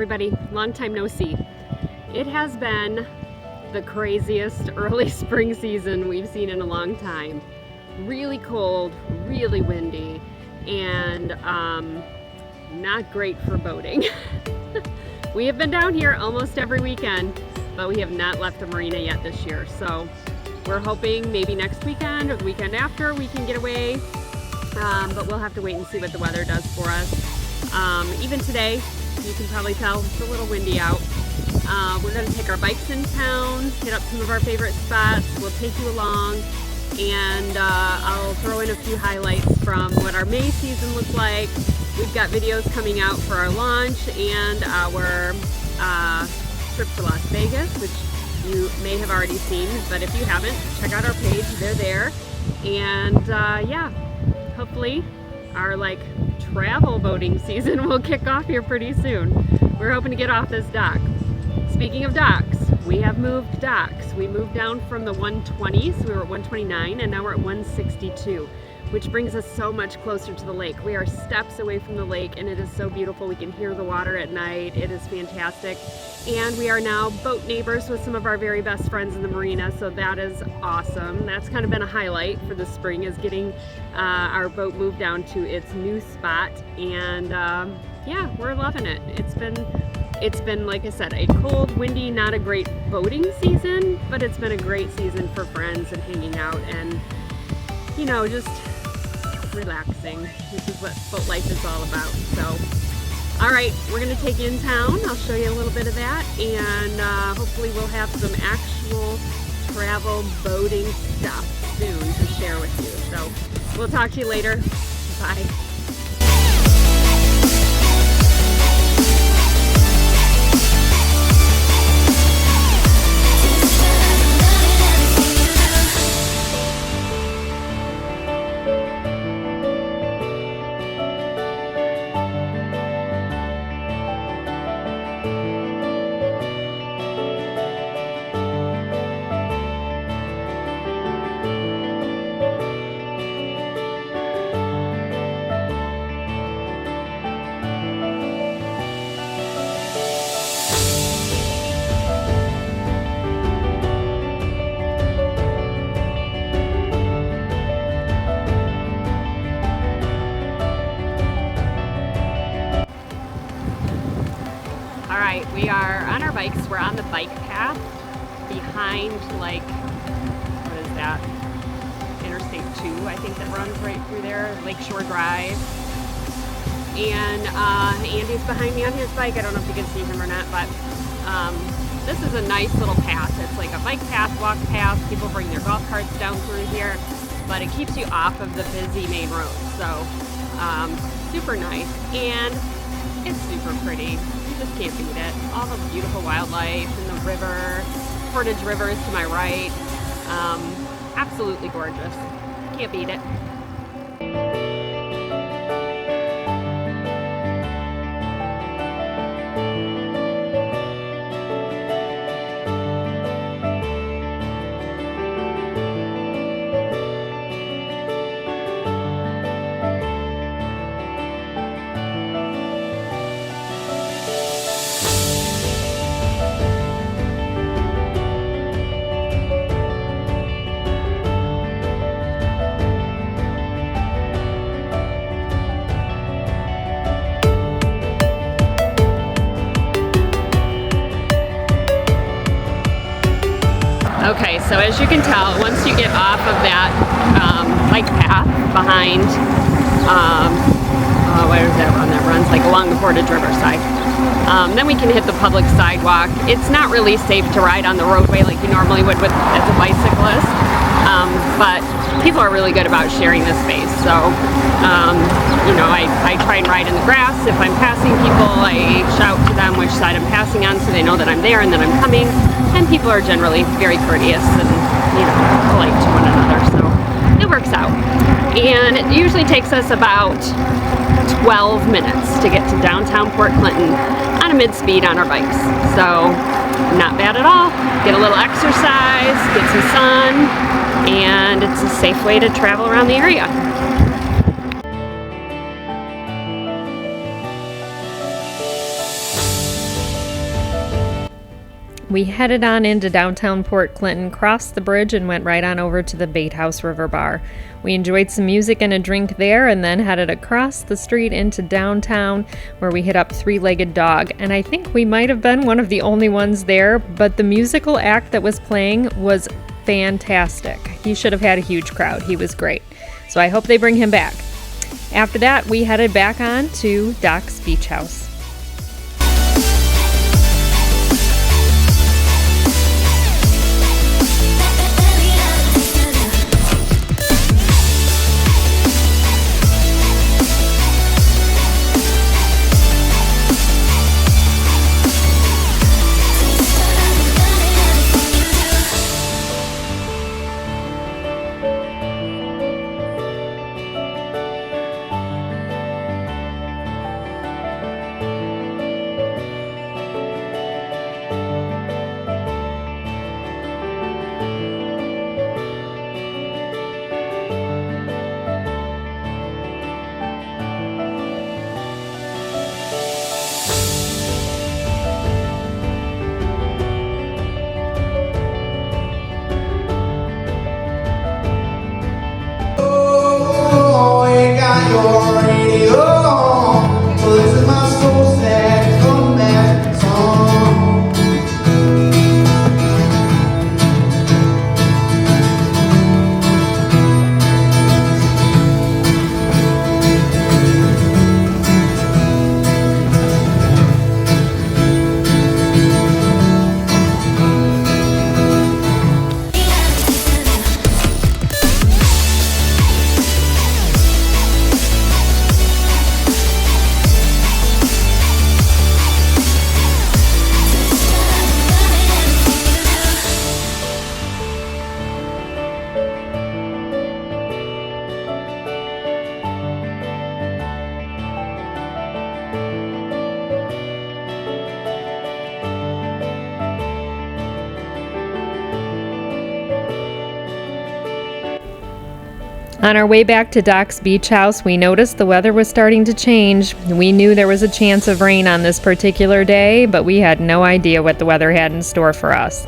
everybody, long time no see. It has been the craziest early spring season we've seen in a long time. Really cold, really windy, and not great for boating. We have been down here almost every weekend, but we have not left the marina yet this year. So we're hoping maybe next weekend or the weekend after we can get away, but we'll have to wait and see what the weather does for us. Even today, you can probably tell it's a little windy out. We're going to take our bikes in town, hit up some of our favorite spots. We'll take you along, and I'll throw in a few highlights from what our May season looked like. We've got videos coming out for our launch and our trip to Las Vegas, which you may have already seen, but if you haven't, check out our page, they're there. And yeah, hopefully our travel boating season will kick off here pretty soon. We're hoping to get off this dock. Speaking of docks, we have moved docks. We moved down from the 120s, we were at 129, and now we're at 162, which brings us so much closer to the lake. We are steps away from the lake, and it is so beautiful. We can hear the water at night. It is fantastic. And we are now boat neighbors with some of our very best friends in the marina, so that is awesome. That's kind of been a highlight for the spring, is getting our boat moved down to its new spot. And yeah, we're loving it. It's been, like I said, a cold, windy, not a great boating season, but it's been a great season for friends and hanging out and, you know, just relaxing, which is what boat life is all about. So, all right, we're gonna take you in town. I'll show you a little bit of that, and hopefully we'll have some actual travel boating stuff soon to share with you. So we'll talk to you later. Bye. We are on our bikes. We're on the bike path behind, what is that? Interstate 2, I think, that runs right through there, Lakeshore Drive. And Andy's behind me on his bike. I don't know if you can see him or not, but this is a nice little path. It's like a bike path, walk path. People bring their golf carts down through here, but it keeps you off of the busy main road. So super nice, and it's super pretty. Just can't beat it. All the beautiful wildlife and the river. Portage River is to my right. Absolutely gorgeous. Can't beat it. Okay, so as you can tell, once you get off of that bike path behind, where does that run? That runs along the Portage River side. Then we can hit the public sidewalk. It's not really safe to ride on the roadway like you normally would as a bicyclist, but people are really good about sharing this space. So, you know, I try and ride in the grass. If I'm passing people, I shout to them which side I'm passing on so they know that I'm there and that I'm coming. And people are generally very courteous and, you know, polite to one another, so it works out. And it usually takes us about 12 minutes to get to downtown Port Clinton on a mid-speed on our bikes. So not bad at all. Get a little exercise, get some sun, and it's a safe way to travel around the area. We headed on into downtown Port Clinton, crossed the bridge, and went right on over to the Bait House River Bar. We enjoyed some music and a drink there, and then headed across the street into downtown, where we hit up Three-Legged Dog. And I think we might have been one of the only ones there, but the musical act that was playing was fantastic. He should have had a huge crowd. He was great. So I hope they bring him back. After that, we headed back on to Doc's Beach House. On our way back to Doc's Beach House, we noticed the weather was starting to change. We knew there was a chance of rain on this particular day, but we had no idea what the weather had in store for us.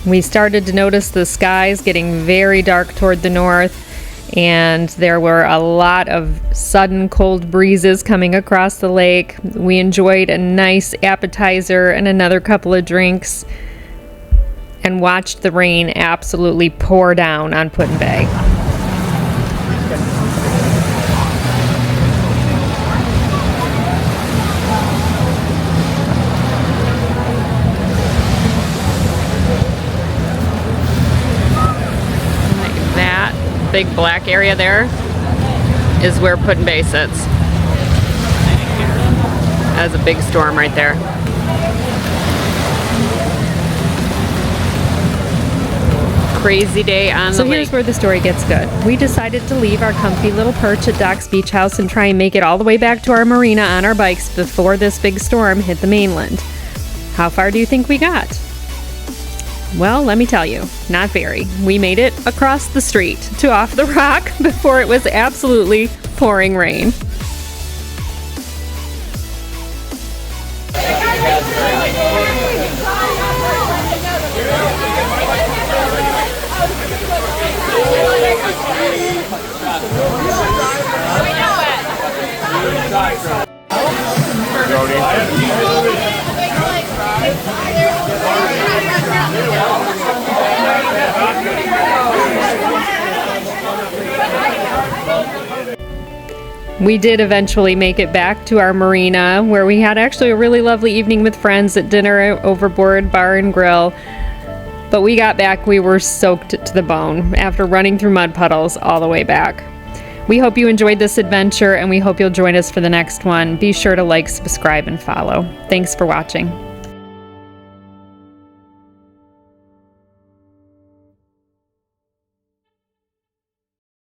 We started to notice the skies getting very dark toward the north, and there were a lot of sudden cold breezes coming across the lake. We enjoyed a nice appetizer and another couple of drinks, and watched the rain absolutely pour down on Put-in-Bay. Big black area there is where Put-in-Bay sits. That's a big storm right there. Crazy day on the lake. So here's where the story gets good. We decided to leave our comfy little perch at Doc's Beach House and try and make it all the way back to our marina on our bikes before this big storm hit the mainland. How far do you think we got? Well, let me tell you, not very. We made it across the street to Off the Rock before it was absolutely pouring rain. We did eventually make it back to our marina, where we had actually a really lovely evening with friends at dinner at Overboard Bar and Grill. But we got back, we were soaked to the bone after running through mud puddles all the way back. We hope you enjoyed this adventure, and we hope you'll join us for the next one. Be sure to like, subscribe, and follow. Thanks for watching.